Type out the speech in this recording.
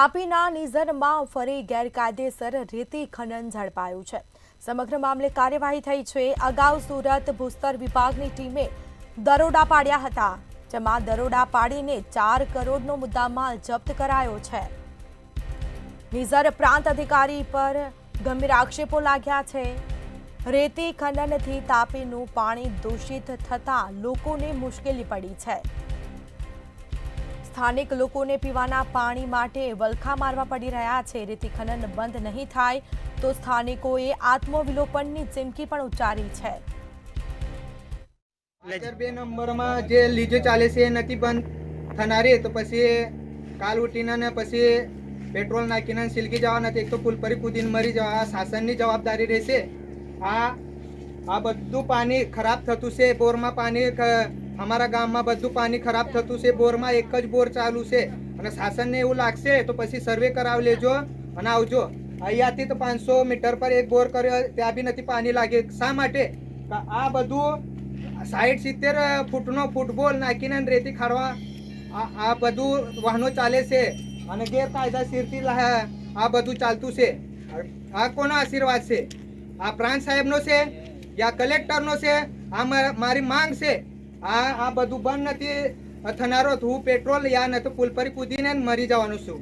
તાપીના નિઝરમાં ફરી ગેરકાયદેસર રેતી ખનન ઝડપાયું છે। સમગ્ર મામલે કાર્યવાહી થઈ છે। અગાઉ સુરત ભૂસ્તર વિભાગની ટીમે દરોડા પાડ્યા હતા, જેમાં દરોડા પાડીને 4 કરોડનો મુદ્દામાલ જપ્ત કરાયો છે। નિઝર પ્રાંત અધિકારી પર ગંભીર આક્ષેપો લાગ્યા છે। રેતી ખનનથી તાપીનું પાણી દૂષિત થતાં લોકોને મુશ્કેલી પડી છે। સ્થાનિક લોકોને પીવાના પાણી માટે વલખા મારવા પડી રહ્યા છે। રેતી ખનન બંધ નહીં થાય તો સ્થાનિકોએ આત્મવિલોપનની ચીમકી પણ ઉચ્ચારી છે। 2 નંબરમાં જે લીજો ચાલે છે નથી બંધ થનારી, તો પછી કાલ ઉઠીને ને પછી પેટ્રોલ નાખીને સિલકી જવા નથી, એક તો પુલ પર કૂદીને મરી જવા। આ શાસનની જવાબદારી રહેશે। આ બધું પાણી ખરાબ થતું છે। બોરમાં પાણી અમારા ગામમાં બધું પાણી ખરાબ થતું છે। બોરમાં એક જ બોર ચાલુ છે અને શાસનને એવું લાગશે તો પછી સર્વે કરાવી લેજો અને આવજો। અહીંયાથી તો 500 મીટર પર એક બોર કર્યો, ત્યાં બી નથી પાણી લાગે। શા માટે? આ બધું 60-70 ફૂટનો ફૂટબોલ નાખીને રેતી ખાડવા આ બધું વાહનો ચાલે છે અને ગેરકાયદેસરથી આ બધું ચાલતું છે। આ કોનો આશીર્વાદ છે? આ પ્રાંત સાહેબનો છે યા કલેક્ટરનો છે? આ મારી માંગ છે। આ બધું બંધ નથી થનારો, હું પેટ્રોલ યા ન તો પુલ પર કૂદીને મરી જવાનું છું।